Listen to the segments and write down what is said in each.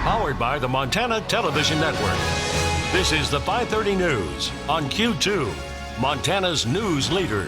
Powered by the Montana Television Network. This is the 530 News on Q2, Montana's news leader.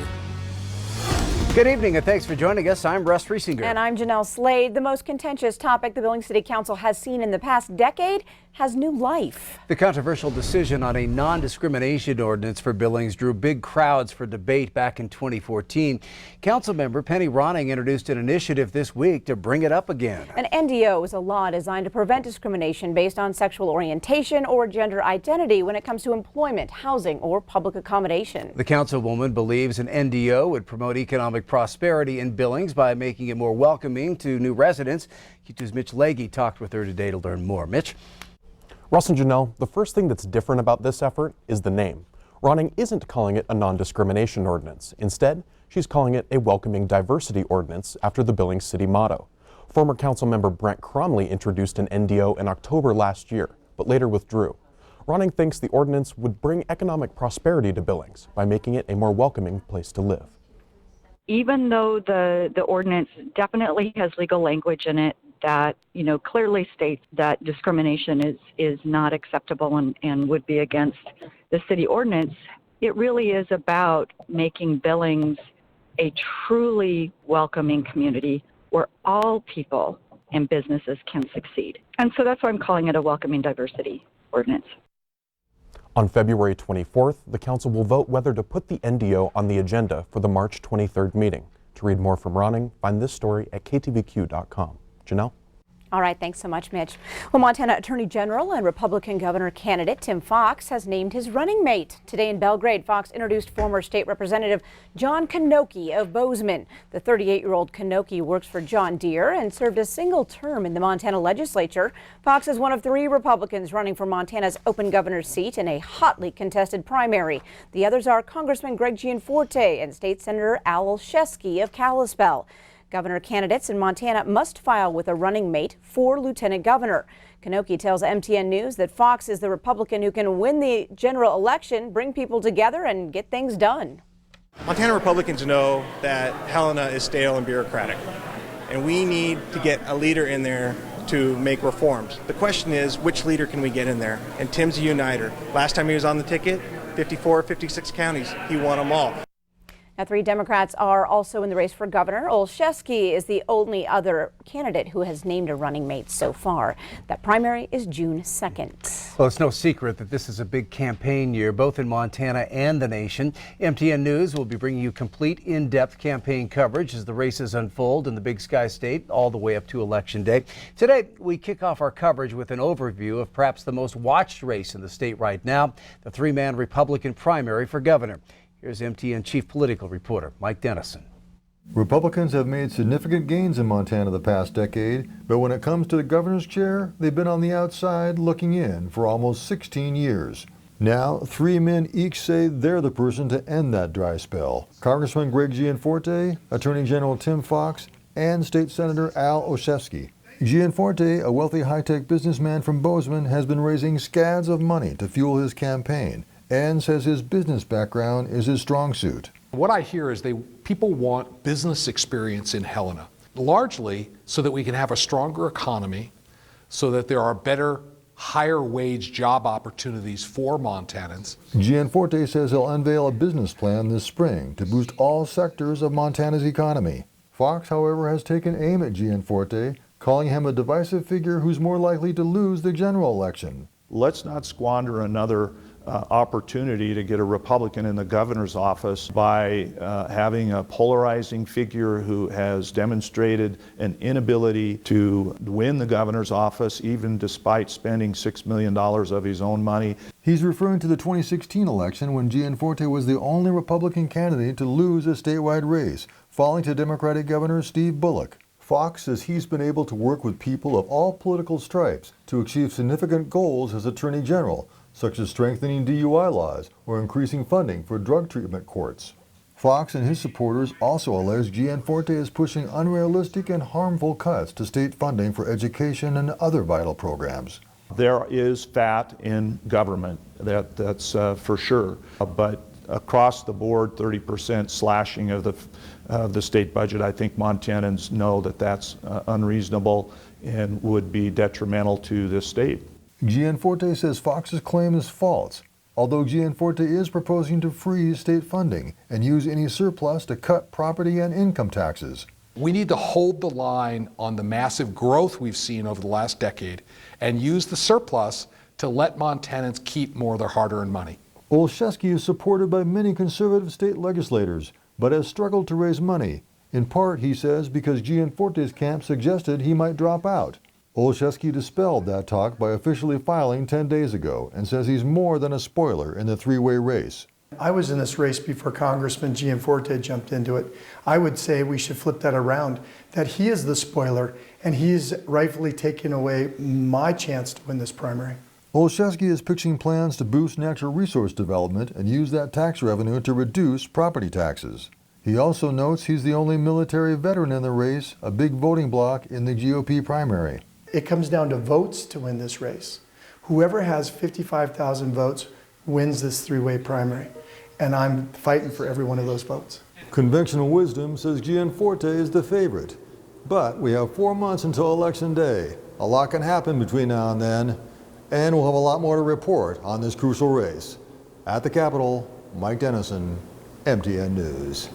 Good evening and thanks for joining us. I'm Russ Riesinger. And I'm Janelle Slade. The most contentious topic the Billings City Council has seen in the past decade has new life. The controversial decision on a non-discrimination ordinance for Billings drew big crowds for debate back in 2014. Councilmember Penny Ronning introduced an initiative this week to bring it up again. An NDO is a law designed to prevent discrimination based on sexual orientation or gender identity when it comes to employment, housing, or public accommodation. The councilwoman believes an NDO would promote economic prosperity in Billings by making it more welcoming to new residents. Q2's Mitch Leahy talked with her today to learn more. Mitch? Russ and Jeanelle, the first thing that's different about this effort is the name. Ronning isn't calling it a non-discrimination ordinance. Instead, she's calling it a welcoming diversity ordinance after the Billings City motto. Former Councilmember Brent Cromley introduced an NDO in October last year, but later withdrew. Ronning thinks the ordinance would bring economic prosperity to Billings by making it a more welcoming place to live. Even though the ordinance definitely has legal language in it that, clearly states that discrimination is not acceptable and would be against the city ordinance, it really is about making Billings a truly welcoming community where all people and businesses can succeed. And so that's why I'm calling it a welcoming diversity ordinance. On February 24th, the council will vote whether to put the NDO on the agenda for the March 23rd meeting. To read more from Ronning, find this story at ktvq.com. Jeanelle? All right, thanks so much, Mitch. Well, Montana Attorney General and Republican governor candidate Tim Fox has named his running mate. Today in Belgrade, Fox introduced former state representative John Knoche of Bozeman. The 38-year-old Knoche works for John Deere and served a single term in the Montana legislature. Fox is one of 3 Republicans running for Montana's open governor's seat in a hotly contested primary. The others are Congressman Greg Gianforte and State Senator Al Olszewski of Kalispell. Governor candidates in Montana must file with a running mate for lieutenant governor. Knoche tells MTN News that Fox is the Republican who can win the general election, bring people together, and get things done. Montana Republicans know that Helena is stale and bureaucratic, and we need to get a leader in there to make reforms. The question is, which leader can we get in there? And Tim's a uniter. Last time he was on the ticket, 54, 56 counties, he won them all. Now, 3 Democrats are also in the race for governor. Olszewski is the only other candidate who has named a running mate so far. That primary is June 2nd. Well, it's no secret that this is a big campaign year, both in Montana and the nation. MTN News will be bringing you complete, in-depth campaign coverage as the races unfold in the Big Sky State all the way up to Election Day. Today, we kick off our coverage with an overview of perhaps the most watched race in the state right now, the 3-man Republican primary for governor. Here's MTN Chief Political Reporter Mike Dennison. Republicans have made significant gains in Montana the past decade, but when it comes to the governor's chair, they've been on the outside looking in for almost 16 years. Now, 3 men each say they're the person to end that dry spell. Congressman Greg Gianforte, Attorney General Tim Fox, and State Senator Al Olszewski. Gianforte, a wealthy high-tech businessman from Bozeman, has been raising scads of money to fuel his campaign, and says his business background is his strong suit. What I hear is people want business experience in Helena, largely so that we can have a stronger economy, so that there are better, higher wage job opportunities for Montanans. Gianforte says he'll unveil a business plan this spring to boost all sectors of Montana's economy. Fox, however, has taken aim at Gianforte, calling him a divisive figure who's more likely to lose the general election. Let's not squander another opportunity to get a Republican in the governor's office by having a polarizing figure who has demonstrated an inability to win the governor's office, even despite spending $6 million of his own money. He's referring to the 2016 election when Gianforte was the only Republican candidate to lose a statewide race, falling to Democratic Governor Steve Bullock. Fox says he's been able to work with people of all political stripes to achieve significant goals as Attorney General, such as strengthening DUI laws or increasing funding for drug treatment courts. Fox and his supporters also allege Gianforte is pushing unrealistic and harmful cuts to state funding for education and other vital programs. There is fat in government, that's for sure, but across the board, 30% slashing of the state budget, I think Montanans know that that's unreasonable, and would be detrimental to this state. Gianforte says Fox's claim is false, although Gianforte is proposing to freeze state funding and use any surplus to cut property and income taxes. We need to hold the line on the massive growth we've seen over the last decade and use the surplus to let Montanans keep more of their hard-earned money. Olszewski is supported by many conservative state legislators, but has struggled to raise money, in part, he says, because Gianforte's camp suggested he might drop out. Olszewski dispelled that talk by officially filing 10 days ago and says he's more than a spoiler in the three-way race. I was in this race before Congressman Gianforte jumped into it. I would say we should flip that around, that he is the spoiler and he's rightfully taking away my chance to win this primary. Olszewski is pitching plans to boost natural resource development and use that tax revenue to reduce property taxes. He also notes he's the only military veteran in the race, a big voting bloc in the GOP primary. It comes down to votes to win this race. Whoever has 55,000 votes wins this three-way primary, and I'm fighting for every one of those votes. Conventional wisdom says Gianforte is the favorite, but we have 4 months until Election Day. A lot can happen between now and then, and we'll have a lot more to report on this crucial race. At the Capitol, Mike Dennison, MTN News.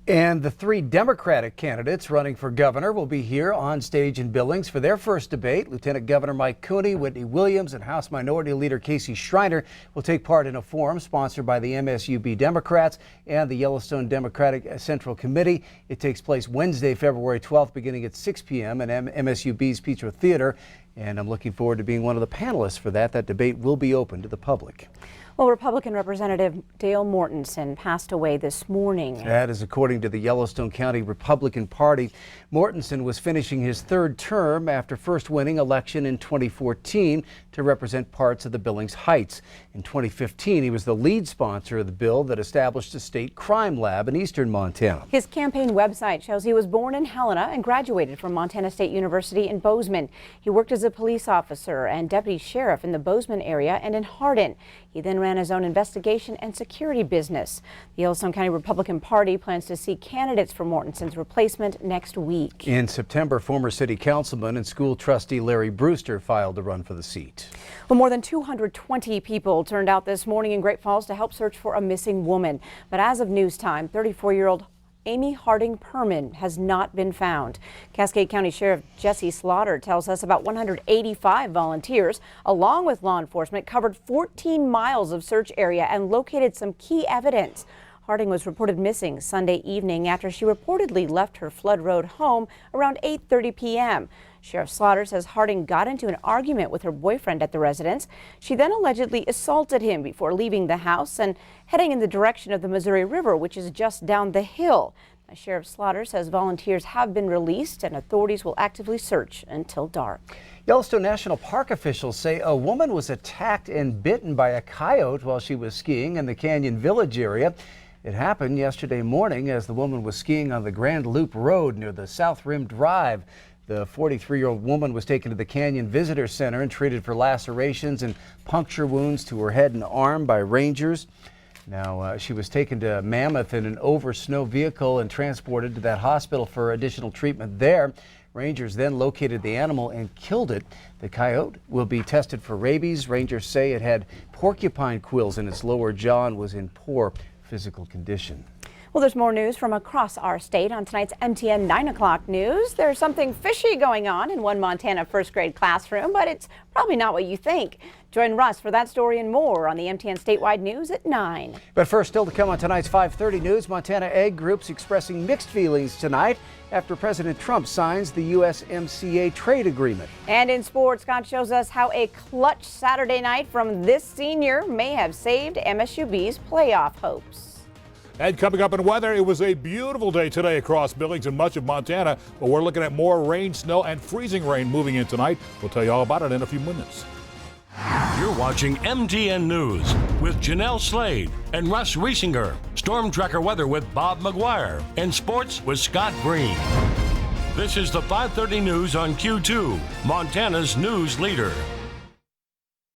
And the three Democratic candidates running for governor will be here on stage in Billings for their first debate. Lieutenant Governor Mike Cooney, Whitney Williams, and House Minority Leader Casey Schreiner will take part in a forum sponsored by the MSUB Democrats and the Yellowstone Democratic Central Committee. It takes place Wednesday, February 12th, beginning at 6 p.m. at MSUB's Petro Theater. And I'm looking forward to being one of the panelists for that. That debate will be open to the public. Well, Republican Representative Dale Mortensen passed away this morning. That is according to the Yellowstone County Republican Party. Mortensen was finishing his third term after first winning election in 2014 to represent parts of the Billings Heights. In 2015, he was the lead sponsor of the bill that established a state crime lab in eastern Montana. His campaign website shows he was born in Helena and graduated from Montana State University in Bozeman. He worked as a police officer and deputy sheriff in the Bozeman area and in Hardin. He then ran his own investigation and security business. The Yellowstone County Republican Party plans to see candidates for Mortensen's replacement next week. In September, former city councilman and school trustee Larry Brewster filed to run for the seat. Well, more than 220 people turned out this morning in Great Falls to help search for a missing woman. But as of news time, 34-year-old Amy Harding Perman has not been found. Cascade County Sheriff Jesse Slaughter tells us about 185 volunteers, along with law enforcement, covered 14 miles of search area and located some key evidence. Harding was reported missing Sunday evening after she reportedly left her Flood Road home around 8:30 p.m. Sheriff Slaughter says Harding got into an argument with her boyfriend at the residence. She then allegedly assaulted him before leaving the house and heading in the direction of the Missouri River, which is just down the hill. Now, Sheriff Slaughter says volunteers have been released and authorities will actively search until dark. Yellowstone National Park officials say a woman was attacked and bitten by a coyote while she was skiing in the Canyon Village area. It happened yesterday morning as the woman was skiing on the Grand Loop Road near the South Rim Drive. The 43-year-old woman was taken to the Canyon Visitor Center and treated for lacerations and puncture wounds to her head and arm by rangers. Now, she was taken to Mammoth in an over-snow vehicle and transported to that hospital for additional treatment there. Rangers then located the animal and killed it. The coyote will be tested for rabies. Rangers say it had porcupine quills in its lower jaw and was in poor physical condition. Well, there's more news from across our state on tonight's MTN 9 o'clock news. There's something fishy going on in one Montana first grade classroom, but it's probably not what you think. Join Russ for that story and more on the MTN statewide news at 9. But first, still to come on tonight's 5:30 news, Montana egg groups expressing mixed feelings tonight after President Trump signs the USMCA trade agreement. And in sports, Scott shows us how a clutch Saturday night from this senior may have saved MSUB's playoff hopes. And coming up in weather, it was a beautiful day today across Billings and much of Montana, but we're looking at more rain, snow, and freezing rain moving in tonight. We'll tell you all about it in a few minutes. You're watching MTN News with Jeanelle Slade and Russ Riesinger. Storm Tracker weather with Bob McGuire. And sports with Scott Green. This is the 5:30 news on Q2, Montana's news leader.